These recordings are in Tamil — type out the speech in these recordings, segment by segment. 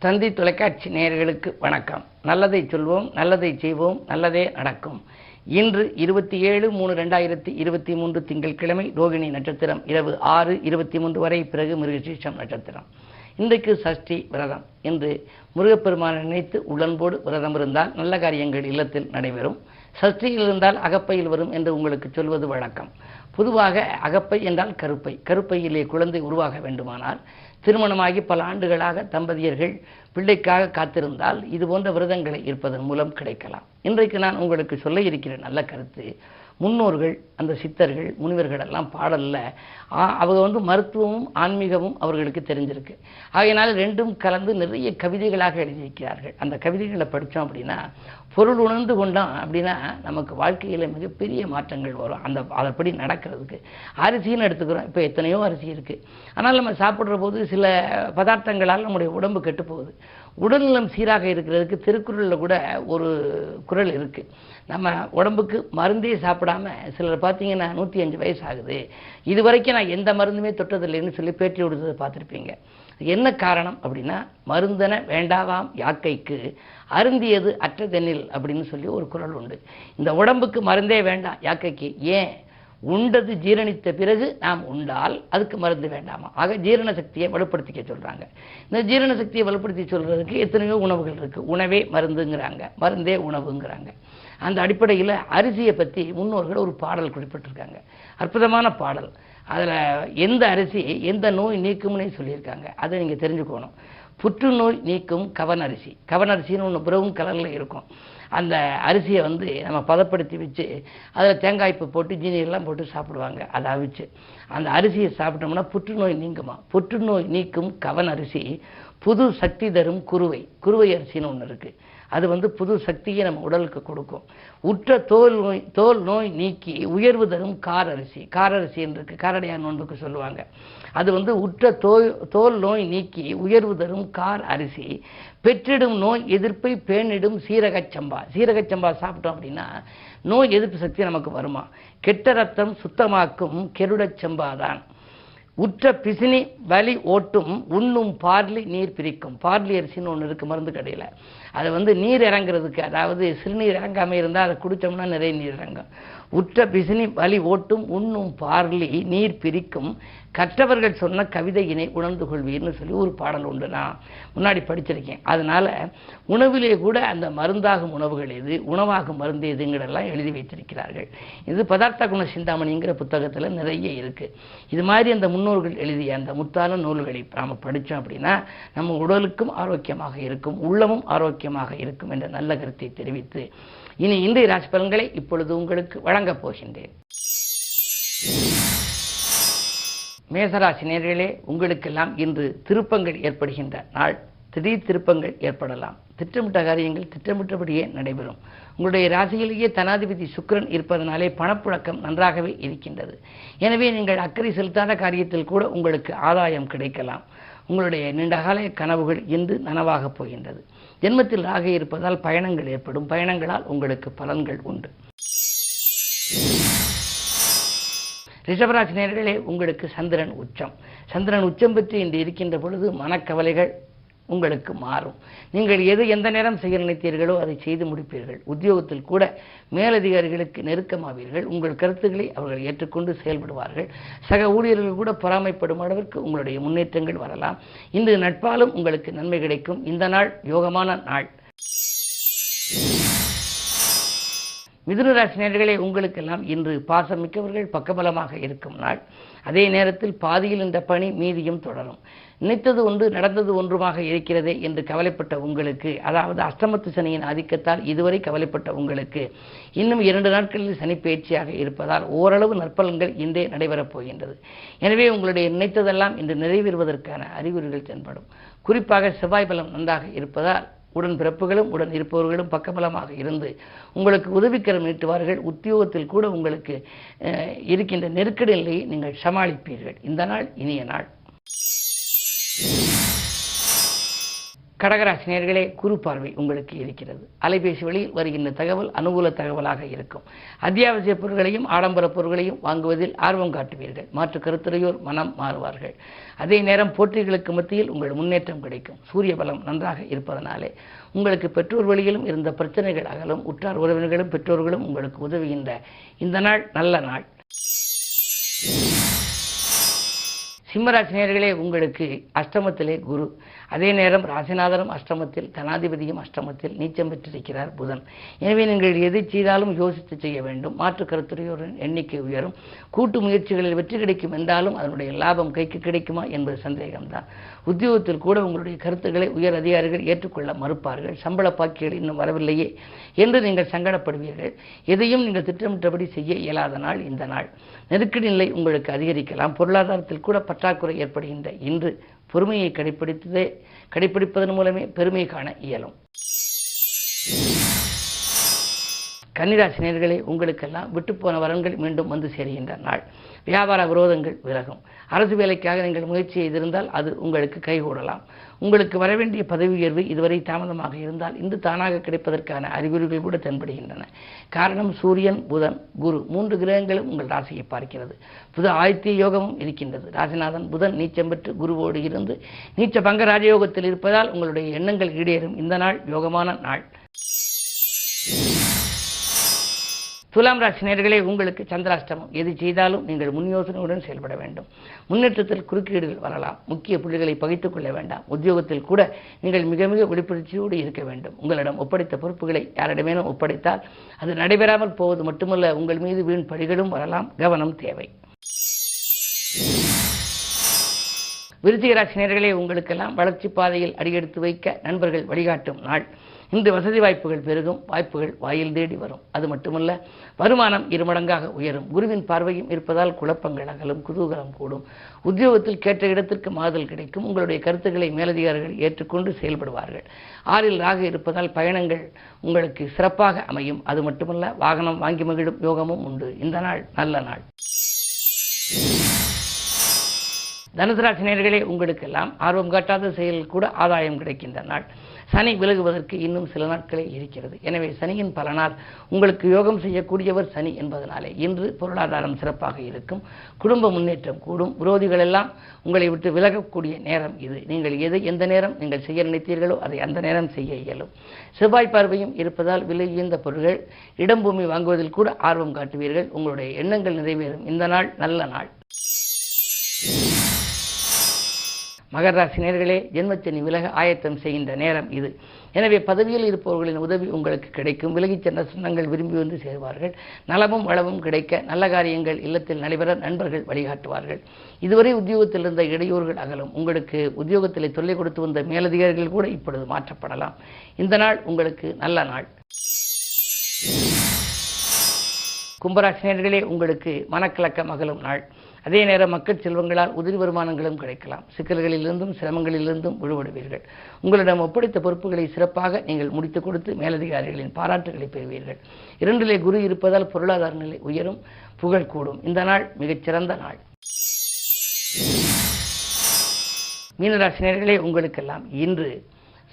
தந்தி தொலைக்காட்சி நேயர்களுக்கு வணக்கம். நல்லதை சொல்வோம், நல்லதை செய்வோம், நல்லதே நடக்கும். இன்று 27/3/2023 திங்கட்கிழமை, ரோகிணி நட்சத்திரம் இரவு 6:23 வரை, பிறகு மிருகசீரிஷம் நட்சத்திரம். இன்றைக்கு சஷ்டி விரதம். இன்று முருகப்பெருமானை நினைத்து உள்ளன்போடு விரதம் இருந்தால் நல்ல காரியங்கள் இல்லத்தில் நடைபெறும். சஷ்டியில் இருந்தால் அகப்பையில் வரும் என்று உங்களுக்கு சொல்வது வழக்கம். பொதுவாக அகப்பை என்றால் கருப்பை. கருப்பையிலே குழந்தை உருவாக வேண்டுமானால் திருமணமாகி பல ஆண்டுகளாக தம்பதியர்கள் பிள்ளைக்காக காத்திருந்தால் இது போன்ற விரதங்களை இருப்பதன் மூலம் கிடைக்கலாம். இன்றைக்கு நான் உங்களுக்கு சொல்ல இருக்கிற நல்ல கருத்து, முன்னோர்கள், அந்த சித்தர்கள், முனிவர்கள் எல்லாம் பாடல்ல அவங்க மருத்துவமும் ஆன்மீகமும் அவர்களுக்கு தெரிஞ்சிருக்கு. ஆகையினால் ரெண்டும் கலந்து நிறைய கவிதைகளாக எழுதியிருக்கிறார்கள். அந்த கவிதைகளை படித்தோம் அப்படின்னா, பொருள் உணர்ந்து கொண்டோம் அப்படின்னா நமக்கு வாழ்க்கையில் மிகப்பெரிய மாற்றங்கள் வரும். அதன்படி நடக்கிறதுக்கு அரிசின்னு எடுத்துக்கிறோம். இப்போ எத்தனையோ அரிசி இருக்குது. ஆனால் நம்ம சாப்பிட்ற போது சில பதார்த்தங்களால் நம்முடைய உடம்பு கெட்டு போகுது. உடல்நலம் சீராக இருக்கிறதுக்கு திருக்குறளில் கூட ஒரு குறள் இருக்குது. நம்ம உடம்புக்கு மருந்தே சாப்பிடாம சிலர் பார்த்தீங்கன்னா 105 வயசு ஆகுது, இது வரைக்கும் நான் எந்த மருந்துமே தொட்டதில்லைன்னு சொல்லி பேட்டி கொடுத்ததை பார்த்துருப்பீங்க. என்ன காரணம் அப்படின்னா, மருந்தன வேண்டாவாம் யாக்கைக்கு அருந்தியது அற்றதெனில் அப்படின்னு சொல்லி ஒரு குறள் உண்டு. இந்த உடம்புக்கு மருந்தே வேண்டாம் யாக்கைக்கு. ஏன்? உண்டது ஜீரணித்த பிறகு நாம் உண்டால் அதுக்கு மருந்து வேண்டாமா? ஆக ஜீரண சக்தியை வலுப்படுத்திக்க சொல்கிறாங்க. இந்த ஜீரண சக்தியை வலுப்படுத்தி சொல்கிறதுக்கு எத்தனையோ உணவுகள் இருக்குது. உணவே மருந்துங்கிறாங்க, மருந்தே உணவுங்கிறாங்க. அந்த அடிப்படையில் அரிசியை பற்றி முன்னோர்கள் ஒரு பாடல் குறிப்பிட்டிருக்காங்க. அற்புதமான பாடல். அதில் எந்த அரிசி எந்த நோய் நீக்கும்னே சொல்லியிருக்காங்க. அதை நீங்கள் தெரிஞ்சுக்கணும். புற்றுநோய் நீக்கும் கவனரிசி. கவனரிசின்னு ஒன்று பிரவுன் கலரில் இருக்கும். அந்த அரிசியை நம்ம பதப்படுத்தி வச்சு அதில் தேங்காய்ப்பு போட்டு ஜீனியெல்லாம் போட்டு சாப்பிடுவாங்க. அதை அவிச்சு அந்த அரிசியை சாப்பிட்டோம்னா புற்றுநோய் நீங்குமா. புற்றுநோய் நீக்கும் கவனரிசி புது சக்தி தரும் குருவை. குருவை அரிசின்னு ஒன்று இருக்குது. அது புது சக்தியை நம்ம உடலுக்கு கொடுக்கும். உற்ற தோல் நோய் நீக்கி உயர்வு தரும் காரரிசி. காரரிசி இருக்கு, காரடையார் நோன்புக்கு சொல்லுவாங்க. அது உற்ற தோல் நோய் நீக்கி உயர்வு தரும் கார் அரிசி பெற்றிடும் நோய் எதிர்ப்பை பேணிடும் சீரகச்சம்பா. சீரகச்சம்பா சாப்பிட்டோம் அப்படின்னா நோய் எதிர்ப்பு சக்தி நமக்கு வருமா. கெட்ட ரத்தம் சுத்தமாக்கும் கெருடச்சம்பா தான். உற்ற பிசினி வலி ஓட்டும் உண்ணும் பார்லி நீர் பிரிக்கும். பார்லி அரிசின்னு ஒன்று இருக்குது மருந்து கடையில். அது நீர் இறங்குறதுக்கு, அதாவது சிறுநீர் இறங்காமல் இருந்தால் அதை குடித்தோம்னா நிறைய நீர் இறங்கும். உற்ற பிசினி வலி ஓட்டும் உண்ணும் பார்லி நீர் பிரிக்கும் கற்றவர்கள் சொன்ன கவிதையினை உணர்ந்து கொள்வீர்னு சொல்லி ஒரு பாடல் உண்டு. நான் முன்னாடி படிச்சிருக்கேன். அதனால உணவிலே கூட அந்த மருந்தாகும் உணவுகள் எது, உணவாகும் மருந்து எதுங்கிறதெல்லாம் எழுதி வைத்திருக்கிறார்கள். இது பதார்த்த குண சிந்தாமணிங்கிற புத்தகத்தில் நிறைய இருக்குது. இது மாதிரி அந்த முன்னோர்கள் எழுதிய அந்த முத்தான நூல்களை நாம் படித்தோம் அப்படின்னா நம்ம உடலுக்கும் ஆரோக்கியமாக இருக்கும், உள்ளமும் ஆரோக்கியமாக இருக்கும் என்ற நல்ல கருத்தை தெரிவித்து இனி இன்றைய ராசி பலன்களை இப்பொழுது உங்களுக்கு வழங்கப் போகின்றேன். மேசராசி நேயர்களே, உங்களுக்கெல்லாம் இன்று திருப்பங்கள் ஏற்படுகின்ற நாள். திடீர் திருப்பங்கள் ஏற்படலாம். திட்டமிட்ட காரியங்கள் திட்டமிட்டபடியே நடைபெறும். உங்களுடைய ராசியிலேயே தனாதிபதி சுக்கிரன் இருப்பதனாலே பணப்புழக்கம் நன்றாகவே இருக்கின்றது. எனவே நீங்கள் அக்கறை செலுத்தாத காரியத்தில் கூட உங்களுக்கு ஆதாயம் கிடைக்கலாம். உங்களுடைய நீண்டகால கனவுகள் இன்று நனவாகப் போகின்றது. ஜென்மத்தில் ராகு இருப்பதால் பயணங்கள் ஏற்படும். பயணங்களால் உங்களுக்கு பலன்கள் உண்டு. ரிஷபராசி நேயர்களே, உங்களுக்கு சந்திரன் உச்சம். சந்திரன் உச்சம் பெற்று இன்று இருக்கின்ற பொழுது மனக்கவலைகள் உங்களுக்கு மாறும். நீங்கள் எந்த நேரம் செய்ய நினைத்தீர்களோ அதை செய்து முடிப்பீர்கள். உத்தியோகத்தில் கூட மேலதிகாரிகளுக்கு நெருக்கமாவீர்கள். உங்கள் கருத்துக்களை அவர்கள் ஏற்றுக்கொண்டு செயல்படுவார்கள். சக ஊழியர்கள் கூட பொறாமைப்படும் அளவிற்கு உங்களுடைய முன்னேற்றங்கள் வரலாம். இன்று நட்பாலும் உங்களுக்கு நன்மை கிடைக்கும். இந்த நாள் யோகமான நாள். மிதுன ராசி நேயர்களே, உங்களுக்கெல்லாம் இன்று பாசமிக்கவர்கள் பக்கபலமாக இருக்கும் நாள். அதே நேரத்தில் பாதியில் இந்த பணி மீதியும் தொடரும். நினைத்தது ஒன்று நடந்தது ஒன்றுமாக இருக்கிறதே என்று கவலைப்பட்ட உங்களுக்கு, அதாவது அஷ்டமத்து சனியின் ஆதிக்கத்தால் இதுவரை கவலைப்பட்ட உங்களுக்கு இன்னும் 2 நாட்களில் சனி பயிற்சியாக இருப்பதால் ஓரளவு நற்பலன்கள் இன்றே நடைபெறப் போகின்றது. எனவே உங்களுடைய நினைத்ததெல்லாம் இன்று நிறைவேறுவதற்கான அறிகுறிகள் தென்படும். குறிப்பாக செவ்வாய் பலம் நன்றாக இருப்பதால் உடன் பிறப்புகளும் உடன் இருப்பவர்களும் பக்கபலமாக இருந்து உங்களுக்கு உதவிக்கரம் நீட்டுவார்கள். உத்தியோகத்தில் கூட உங்களுக்கு இருக்கின்ற நெருக்கடி நிலையை நீங்கள் சமாளிப்பீர்கள். இந்த நாள் இனிய நாள். கடகராசி நேயர்களே, குரு பார்வை உங்களுக்கு இருக்கிறது. அலைபேசி வழியில் வருகின்ற தகவல் அனுகூல தகவலாக இருக்கும். அத்தியாவசிய பொருட்களையும் ஆடம்பர பொருட்களையும் வாங்குவதில் ஆர்வம் காட்டுவீர்கள். மாற்று கருத்துரையோர் மனம் மாறுவார்கள். அதே நேரம் போட்டிகளுக்கு மத்தியில் உங்கள் முன்னேற்றம் கிடைக்கும். சூரிய பலம் நன்றாக இருப்பதனாலே உங்களுக்கு பெற்றோர் வழியிலும் இருந்த பிரச்சனைகள் அகலும். உற்றார் உறவினர்களும் பெற்றோர்களும் உங்களுக்கு உதவுகின்ற இந்த நாள் நல்ல நாள். சிம்மராசி நேயர்களே, உங்களுக்கு அஷ்டமத்திலே குரு, அதே நேரம் ராசிநாதனும் அஷ்டமத்தில், தனாதிபதியும் அஷ்டமத்தில் நீச்சம் பெற்றிருக்கிறார் புதன். எனவே நீங்கள் எதை செய்தாலும் யோசித்து செய்ய வேண்டும். மாற்று கருத்துரையோரின் எண்ணிக்கை உயரும். கூட்டு முயற்சிகளில் வெற்றி கிடைக்கும் என்றாலும் அதனுடைய லாபம் கைக்கு கிடைக்குமா என்பது சந்தேகம்தான். உத்தியோகத்தில் கூட உங்களுடைய கருத்துக்களை உயர் அதிகாரிகள் ஏற்றுக்கொள்ள மறுப்பார்கள். சம்பள பாக்கிகள் இன்னும் வரவில்லையே என்று நீங்கள் சங்கடப்படுவீர்கள். எதையும் நீங்கள் திட்டமிட்டபடி செய்ய இயலாத நாள் இந்த நாள். நெருக்கடி நிலை உங்களுக்கு அதிகரிக்கலாம். பொருளாதாரத்தில் கூட பற்றாக்குறை ஏற்படுகின்ற இன்று பொறுமையை கடைபிடிப்பதன் மூலமே பெருமை காண இயலும். கன்னிராசி நேயர்களே, உங்களுக்கெல்லாம் விட்டுப்போன வரன்கள் மீண்டும் வந்து சேருகின்ற நாள். வியாபார விரோதங்கள் விலகும். அரசு வேலைக்காக நீங்கள் முயற்சி செய்திருந்தால் அது உங்களுக்கு கைகூடலாம். உங்களுக்கு வரவேண்டிய பதவி உயர்வு இதுவரை தாமதமாக இருந்தால் இன்று தானாக கிடைப்பதற்கான அறிகுறிகள் கூட தென்படுகின்றன. காரணம் சூரியன், புதன், குரு 3 கிரகங்களும் உங்கள் ராசியை பார்க்கிறது. புத ஆதித்ய யோகமும் இருக்கின்றது. ராசிநாதன் புதன் நீச்சம் பெற்று குருவோடு இருந்து நீச்ச பங்க ராஜயோகத்தில் இருப்பதால் உங்களுடைய எண்ணங்கள் ஈடேறும் இந்த நாள் யோகமான நாள். துலாம் ராசி நேயர்களே, உங்களுக்கு சந்திராஷ்டமம். எது செய்தாலும் நீங்கள் முன் யோசனையுடன் செயல்பட வேண்டும். முன்னேற்றத்தில் குறுக்கீடுகள் வரலாம். முக்கிய புள்ளிகளை பகித்துக் கொள்ள வேண்டாம். உத்தியோகத்தில் கூட நீங்கள் மிக மிக விழிப்புணர்ச்சியோடு இருக்க வேண்டும். உங்களிடம் ஒப்படைத்த பொறுப்புகளை யாரிடமேனும் ஒப்படைத்தால் அது நடைபெறாமல் போவது மட்டுமல்ல, உங்கள் மீது வீண் பழிகளும் வரலாம். கவனம் தேவை. விருச்சிக ராசி நேயர்களே, உங்களுக்கெல்லாம் வளர்ச்சி பாதையில் அடியெடுத்து வைக்க நண்பர்கள் வழிகாட்டும் நாள். இன்று வசதி வாய்ப்புகள் பெருகும். வாய்ப்புகள் வாயில் தேடி வரும். அது மட்டுமல்ல, வருமானம் 2 மடங்காக உயரும். குருவின் பார்வையும் இருப்பதால் குழப்பங்கள் அகலும். குதூகலம் கூடும். உத்தியோகத்தில் கேட்ட இடத்திற்கு மாறுதல் கிடைக்கும். உங்களுடைய கருத்துக்களை மேலதிகாரிகள் ஏற்றுக்கொண்டு செயல்படுவார்கள். 6ல் ராகு இருப்பதால் பயணங்கள் உங்களுக்கு சிறப்பாக அமையும். அது மட்டுமல்ல, வாகனம் வாங்கி மகிழும் யோகமும் உண்டு. இந்த நாள் நல்ல நாள். தனுசு ராசி நேயர்களே, உங்களுக்கெல்லாம் ஆர்வம் காட்டாத செயலில் கூட ஆதாயம் கிடைக்கின்ற நாள். சனி விலகுவதற்கு இன்னும் சில நாட்களே இருக்கிறது. எனவே சனியின் பலனால் உங்களுக்கு யோகம் செய்யக்கூடியவர் சனி என்பதனாலே இன்று பொருளாதாரம் சிறப்பாக இருக்கும். குடும்ப முன்னேற்றம் கூடும். விரோதிகள் எல்லாம் உங்களை விட்டு விலகக்கூடிய நேரம் இது. நீங்கள் எந்த நேரம் நீங்கள் செய்ய நினைத்தீர்களோ அதை அந்த நேரம் செய்ய இயலும். செவ்வாய் பார்வையும் இருப்பதால் விலை உயர்ந்த பொருட்கள், இடம் பூமி வாங்குவதில் கூட ஆர்வம் காட்டுவீர்கள். உங்களுடைய எண்ணங்கள் நிறைவேறும். இந்த நாள் நல்ல நாள். மகர ராசி நேயர்களே, ஜென்மச்சனி விலக ஆயத்தம் செய்கின்ற நேரம் இது. எனவே பதவியில் இருப்பவர்களின் உதவி உங்களுக்கு கிடைக்கும். விலகிச் சென்ற சொந்தங்கள் விரும்பி வந்து சேருவார்கள். நலமும் வளமும் கிடைக்க நல்ல காரியங்கள் இல்லத்தில் நடைபெற நண்பர்கள் வழிகாட்டுவார்கள். இதுவரை உத்தியோகத்தில் இருந்த இடையூறுகள் அகலும். உங்களுக்கு உத்தியோகத்தில் தொல்லை கொடுத்து வந்த மேலதிகாரிகள் கூட இப்பொழுது மாற்றப்படலாம். இந்த நாள் உங்களுக்கு நல்ல நாள். கும்பராசி நேயர்களே, உங்களுக்கு மனக்கலக்கம் அகலும் நாள். அதே நேரம் மக்கள் செல்வங்களால் உதிரி வருமானங்களும் கிடைக்கலாம். சிக்கல்களிலிருந்தும் சிரமங்களிலிருந்தும் விடுபடுவீர்கள். உங்களிடம் ஒப்படைத்த பொறுப்புகளை சிறப்பாக நீங்கள் முடித்துக் கொடுத்து மேலதிகாரிகளின் பாராட்டுகளை பெறுவீர்கள். 2லே குரு இருப்பதால் பொருளாதார நிலை உயரும். புகழ் கூடும். இந்த நாள் மிகச்சிறந்த நாள். மீனராசி நேயர்களே, உங்களுக்கெல்லாம் இன்று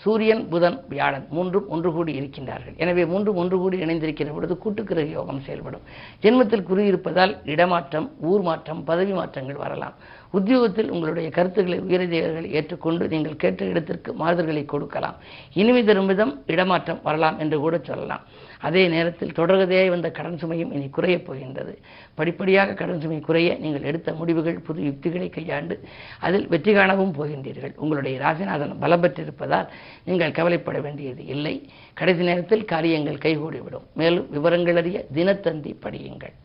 சூரியன், புதன், வியாழன் 3ம் ஒன்று கூடி இருக்கின்றார்கள். எனவே 3ம் ஒன்று கூடி இணைந்திருக்கிற பொழுது கூட்டுக்கிரக யோகம் செயல்படும். ஜென்மத்தில் குரு இருப்பதால் இடமாற்றம், ஊர் மாற்றம், பதவி மாற்றங்கள் வரலாம். உத்தியோகத்தில் உங்களுடைய கருத்துக்களை உயரதிகாரிகள் ஏற்றுக்கொண்டு நீங்கள் கேட்ட இடத்திற்கு மாறுதல்களை கொடுக்கலாம். இனிமை தரும் விதம் இடமாற்றம் வரலாம் என்று கூட சொல்லலாம். அதே நேரத்தில் தொடர்கதையாய் வந்த கடன் சுமையும் இனி குறையப் போகின்றது. படிப்படியாக கடன் சுமை குறைய நீங்கள் எடுத்த முடிவுகள் புது யுக்திகளை கையாண்டு அதில் வெற்றி காணவும் போகின்றீர்கள். உங்களுடைய ராசிநாதன் பலம் பெற்றிருப்பதால் நீங்கள் கவலைப்பட வேண்டியது இல்லை. கடைசி நேரத்தில் காரியங்கள் கைகூடிவிடும். மேலும் விவரங்கள் அறிய தினத்தந்தி படியுங்கள்.